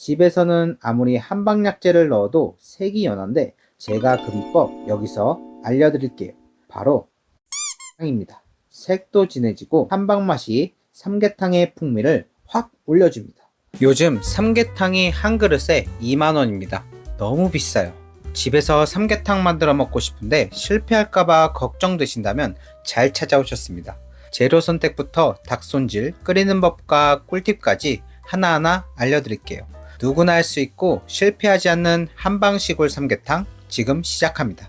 집에서는 아무리 한방약재를 넣어도 색이 연한데 제가 그 비법 여기서 알려드릴게요. 바로 입니다. 색도 진해지고 한방 맛이 삼계탕의 풍미를 확 올려줍니다. 요즘 삼계탕이 한 그릇에 2만원입니다. 너무 비싸요. 집에서 삼계탕 만들어 먹고 싶은데 실패할까봐 걱정되신다면 잘 찾아오셨습니다. 재료 선택부터 닭손질, 끓이는 법과 꿀팁까지 하나하나 알려드릴게요. 누구나 할 수 있고 실패하지 않는 한방시골 삼계탕 지금 시작합니다.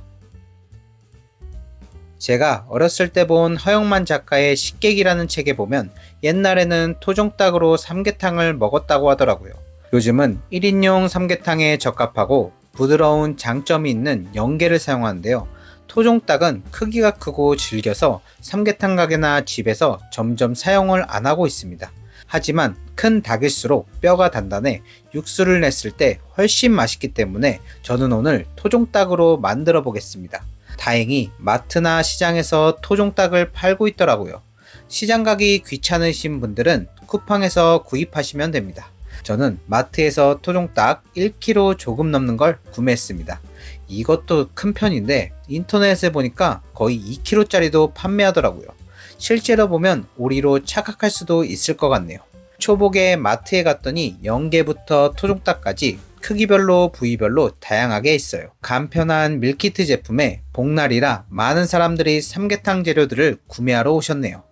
제가 어렸을 때 본 허영만 작가의 식객이라는 책에 보면 옛날에는 토종닭으로 삼계탕을 먹었다고 하더라고요. 요즘은 1인용 삼계탕에 적합하고 부드러운 장점이 있는 영계를 사용하는데요. 토종닭은 크기가 크고 질겨서 삼계탕 가게나 집에서 점점 사용을 안 하고 있습니다. 하지만 큰 닭일수록 뼈가 단단해 육수를 냈을 때 훨씬 맛있기 때문에 저는 오늘 토종닭으로 만들어 보겠습니다. 다행히 마트나 시장에서 토종닭을 팔고 있더라고요. 시장 가기 귀찮으신 분들은 쿠팡에서 구입하시면 됩니다. 저는 마트에서 토종닭 1kg 조금 넘는 걸 구매했습니다. 이것도 큰 편인데 인터넷에 보니까 거의 2kg짜리도 판매하더라고요. 실제로 보면 오리로 착각할 수도 있을 것 같네요. 초복에 마트에 갔더니 영계부터 토종닭까지 크기별로 부위별로 다양하게 있어요. 간편한 밀키트 제품에 복날이라 많은 사람들이 삼계탕 재료들을 구매하러 오셨네요.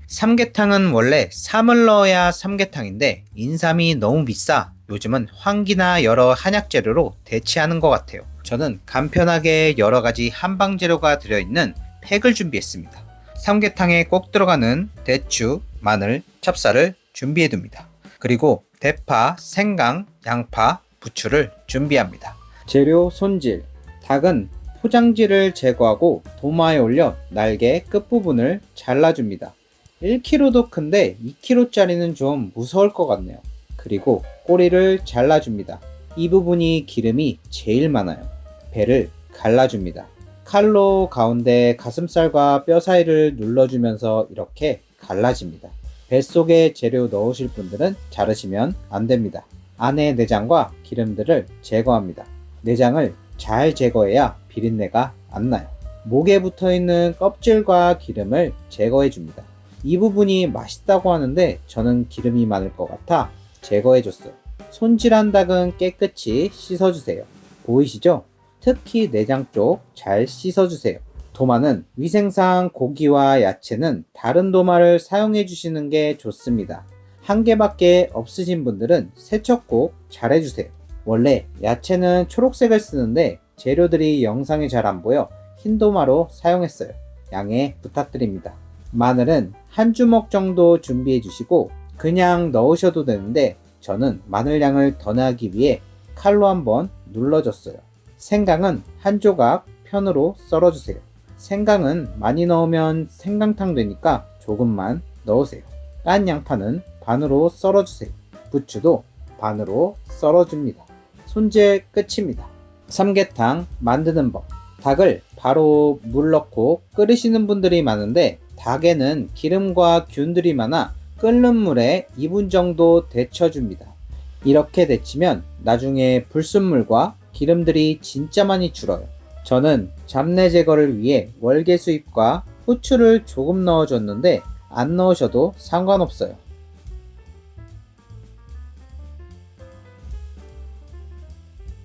삼계탕은 원래 쌈을 넣어야 삼계탕인데 인삼이 너무 비싸 요즘은 황기나 여러 한약 재료로 대체하는 것 같아요. 저는 간편하게 여러 가지 한방 재료가 들어있는 팩을 준비했습니다. 삼계탕에 꼭 들어가는 대추, 마늘, 찹쌀을 준비해 둡니다. 그리고 대파, 생강, 양파, 부추를 준비합니다. 재료 손질. 닭은 포장지를 제거하고 도마에 올려 날개 끝부분을 잘라줍니다. 1kg도 큰데 2kg짜리는 좀 무서울 것 같네요. 그리고 꼬리를 잘라줍니다. 이 부분이 기름이 제일 많아요. 배를 갈라줍니다. 칼로 가운데 가슴살과 뼈 사이를 눌러주면서 이렇게 갈라집니다. 뱃속에 재료 넣으실 분들은 자르시면 안 됩니다. 안에 내장과 기름들을 제거합니다. 내장을 잘 제거해야 비린내가 안 나요. 목에 붙어있는 껍질과 기름을 제거해 줍니다. 이 부분이 맛있다고 하는데 저는 기름이 많을 것 같아 제거해 줬어요. 손질한 닭은 깨끗이 씻어주세요. 보이시죠? 특히 내장 쪽 잘 씻어주세요. 도마는 위생상 고기와 야채는 다른 도마를 사용해 주시는 게 좋습니다. 한 개밖에 없으신 분들은 세척 꼭 잘 해주세요. 원래 야채는 초록색을 쓰는데 재료들이 영상에 잘 안 보여 흰 도마로 사용했어요. 양해 부탁드립니다. 마늘은 한 주먹 정도 준비해 주시고 그냥 넣으셔도 되는데 저는 마늘 양을 더 나기 위해 칼로 한번 눌러줬어요. 생강은 한 조각 편으로 썰어주세요. 생강은 많이 넣으면 생강탕 되니까 조금만 넣으세요. 깐 양파는 반으로 썰어주세요. 부추도 반으로 썰어줍니다. 손질 끝입니다. 삼계탕 만드는 법. 닭을 바로 물 넣고 끓이시는 분들이 많은데 닭에는 기름과 균들이 많아 끓는 물에 2분 정도 데쳐줍니다. 이렇게 데치면 나중에 불순물과 기름들이 진짜 많이 줄어요. 저는 잡내 제거를 위해 월계수잎과 후추를 조금 넣어줬는데 안 넣으셔도 상관없어요.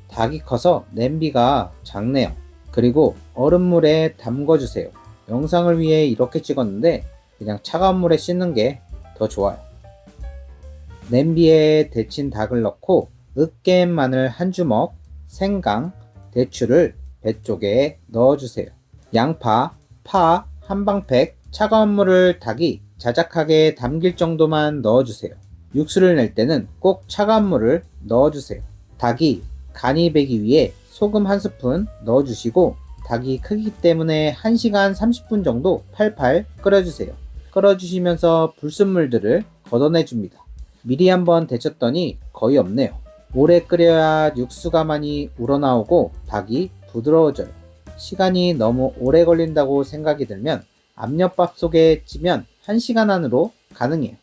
닭이 커서 냄비가 작네요. 그리고 얼음물에 담궈주세요. 영상을 위해 이렇게 찍었는데 그냥 차가운 물에 씻는 게 더 좋아요. 냄비에 데친 닭을 넣고 으깬 마늘 한 주먹, 생강, 대추를 배 쪽에 넣어주세요. 양파, 파, 한방팩, 차가운 물을 닭이 자작하게 담길 정도만 넣어주세요. 육수를 낼 때는 꼭 차가운 물을 넣어주세요. 닭이 간이 배기 위해 소금 한 스푼 넣어주시고 닭이 크기 때문에 1시간 30분 정도 팔팔 끓여주세요. 끓여주시면서 불순물들을 걷어내줍니다. 미리 한번 데쳤더니 거의 없네요. 오래 끓여야 육수가 많이 우러나오고 닭이 부드러워져요. 시간이 너무 오래 걸린다고 생각이 들면 압력밥솥에 찌면 1시간 안으로 가능해요.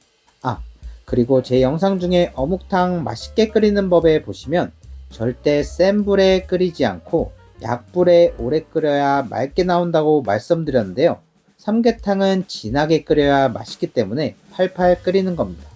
그리고 제 영상 중에 어묵탕 맛있게 끓이는 법에 보시면 절대 센 불에 끓이지 않고 약불에 오래 끓여야 맑게 나온다고 말씀드렸는데요. 삼계탕은 진하게 끓여야 맛있기 때문에 팔팔 끓이는 겁니다.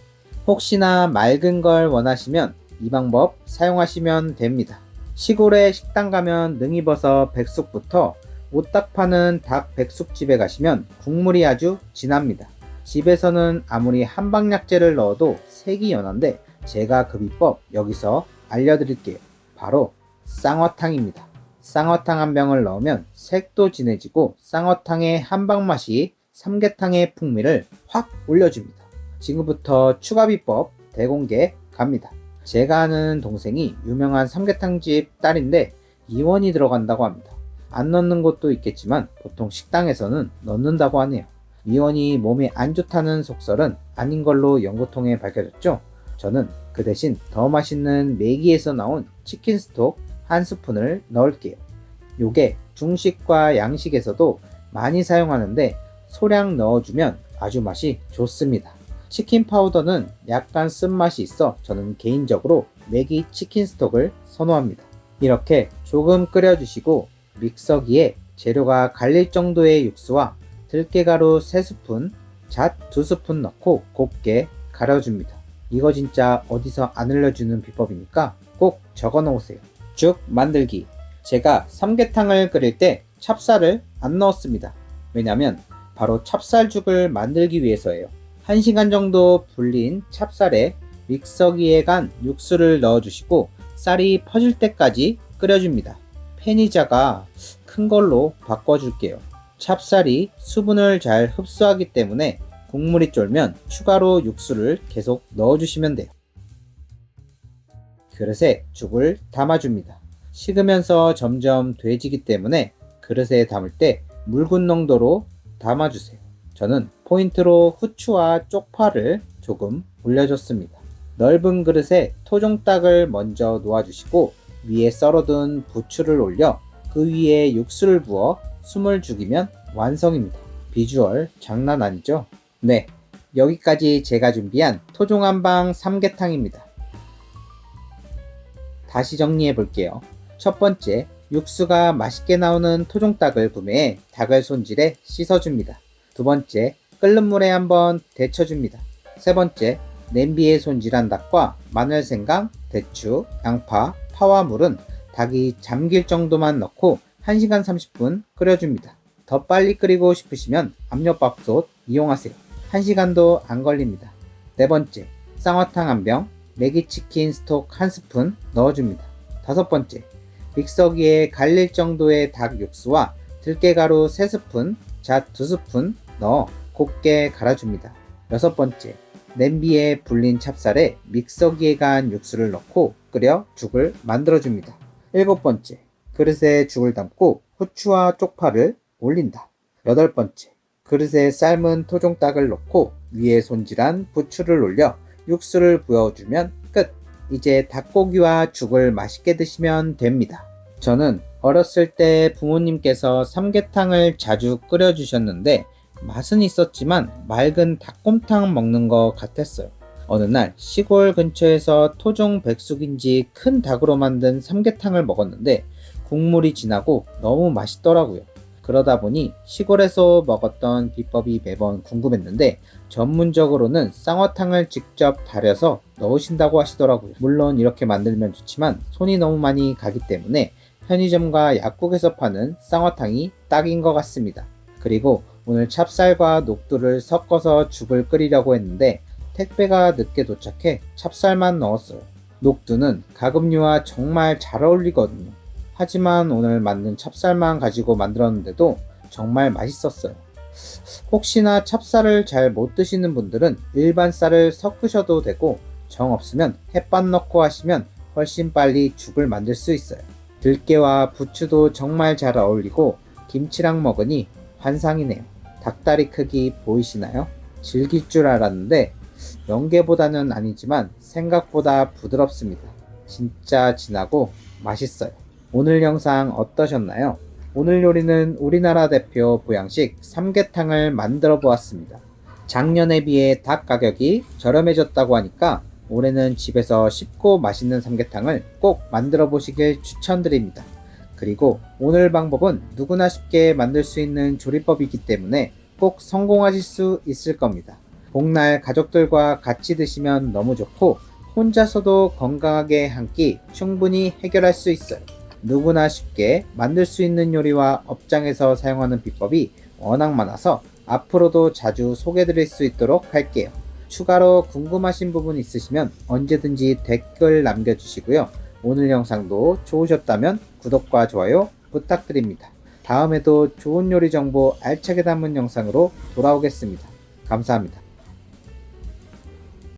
혹시나 맑은 걸 원하시면 이 방법 사용하시면 됩니다. 시골에 식당 가면 능이버섯 백숙부터 오딱 파는 닭 백숙집에 가시면 국물이 아주 진합니다. 집에서는 아무리 한방약재를 넣어도 색이 연한데 제가 그 비법 여기서 알려드릴게요. 바로 쌍화탕입니다. 쌍화탕 한 병을 넣으면 색도 진해지고 쌍화탕의 한방 맛이 삼계탕의 풍미를 확 올려줍니다. 지금부터 추가 비법 대공개 갑니다. 제가 아는 동생이 유명한 삼계탕집 딸인데 이원이 들어간다고 합니다. 안 넣는 곳도 있겠지만 보통 식당에서는 넣는다고 하네요. 미원이 몸에 안 좋다는 속설은 아닌 걸로 연구통에 밝혀졌죠. 저는 그 대신 더 맛있는 매기에서 나온 치킨 스톡 한 스푼을 넣을게요. 요게 중식과 양식에서도 많이 사용하는데 소량 넣어주면 아주 맛이 좋습니다. 치킨 파우더는 약간 쓴맛이 있어 저는 개인적으로 매기 치킨 스톡을 선호합니다. 이렇게 조금 끓여주시고 믹서기에 재료가 갈릴 정도의 육수와 들깨가루 3스푼, 잣 2스푼 넣고 곱게 갈아줍니다. 이거 진짜 어디서 안 알려주는 비법이니까 꼭 적어 놓으세요. 죽 만들기. 제가 삼계탕을 끓일 때 찹쌀을 안 넣었습니다. 왜냐면 바로 찹쌀죽을 만들기 위해서예요. 1시간 정도 불린 찹쌀에 믹서기에 간 육수를 넣어주시고 쌀이 퍼질 때까지 끓여줍니다. 팬이 작아 큰 걸로 바꿔줄게요. 찹쌀이 수분을 잘 흡수하기 때문에 국물이 쫄면 추가로 육수를 계속 넣어주시면 돼요. 그릇에 죽을 담아줍니다. 식으면서 점점 돼지기 때문에 그릇에 담을 때 묽은 농도로 담아주세요. 저는 포인트로 후추와 쪽파를 조금 올려줬습니다. 넓은 그릇에 토종닭을 먼저 놓아주시고 위에 썰어둔 부추를 올려 그 위에 육수를 부어 숨을 죽이면 완성입니다. 비주얼 장난 아니죠? 네, 여기까지 제가 준비한 토종한방 삼계탕입니다. 다시 정리해 볼게요. 첫 번째, 육수가 맛있게 나오는 토종닭을 구매해 닭을 손질해 씻어줍니다. 두 번째, 끓는 물에 한번 데쳐줍니다. 세 번째, 냄비에 손질한 닭과 마늘, 생강, 대추, 양파, 파와 물은 닭이 잠길 정도만 넣고 1시간 30분 끓여줍니다. 더 빨리 끓이고 싶으시면 압력밥솥 이용하세요. 1시간도 안 걸립니다. 네 번째, 쌍화탕 한 병, 매기치킨 스톡 한 스푼 넣어줍니다. 다섯 번째, 믹서기에 갈릴 정도의 닭 육수와 들깨가루 3스푼, 잣 2스푼 넣어 곱게 갈아줍니다. 여섯 번째, 냄비에 불린 찹쌀에 믹서기에 간 육수를 넣고 끓여 죽을 만들어줍니다. 일곱 번째, 그릇에 죽을 담고 후추와 쪽파를 올린다. 여덟 번째, 그릇에 삶은 토종닭을 넣고 위에 손질한 부추를 올려 육수를 부어주면 끝! 이제 닭고기와 죽을 맛있게 드시면 됩니다. 저는 어렸을 때 부모님께서 삼계탕을 자주 끓여주셨는데 맛은 있었지만 맑은 닭곰탕 먹는 것 같았어요. 어느 날 시골 근처에서 토종 백숙인지 큰 닭으로 만든 삼계탕을 먹었는데 국물이 진하고 너무 맛있더라고요. 그러다 보니 시골에서 먹었던 비법이 매번 궁금했는데 전문적으로는 쌍화탕을 직접 달여서 넣으신다고 하시더라고요. 물론 이렇게 만들면 좋지만 손이 너무 많이 가기 때문에 편의점과 약국에서 파는 쌍화탕이 딱인 것 같습니다. 그리고 오늘 찹쌀과 녹두를 섞어서 죽을 끓이려고 했는데 택배가 늦게 도착해 찹쌀만 넣었어요. 녹두는 가금류와 정말 잘 어울리거든요. 하지만 오늘 만든 찹쌀만 가지고 만들었는데도 정말 맛있었어요. 혹시나 찹쌀을 잘 못 드시는 분들은 일반 쌀을 섞으셔도 되고 정 없으면 햇반 넣고 하시면 훨씬 빨리 죽을 만들 수 있어요. 들깨와 부추도 정말 잘 어울리고 김치랑 먹으니 환상이네요. 닭다리 크기 보이시나요? 질길 줄 알았는데 연계보다는 아니지만 생각보다 부드럽습니다. 진짜 진하고 맛있어요. 오늘 영상 어떠셨나요? 오늘 요리는 우리나라 대표 보양식 삼계탕을 만들어 보았습니다. 작년에 비해 닭 가격이 저렴해졌다고 하니까 올해는 집에서 쉽고 맛있는 삼계탕을 꼭 만들어 보시길 추천드립니다. 그리고 오늘 방법은 누구나 쉽게 만들 수 있는 조리법이기 때문에 꼭 성공하실 수 있을 겁니다. 복날 가족들과 같이 드시면 너무 좋고 혼자서도 건강하게 한 끼 충분히 해결할 수 있어요. 누구나 쉽게 만들 수 있는 요리와 업장에서 사용하는 비법이 워낙 많아서 앞으로도 자주 소개드릴 수 있도록 할게요. 추가로 궁금하신 부분 있으시면 언제든지 댓글 남겨주시고요. 오늘 영상도 좋으셨다면 구독과 좋아요 부탁드립니다. 다음에도 좋은 요리 정보 알차게 담은 영상으로 돌아오겠습니다. 감사합니다.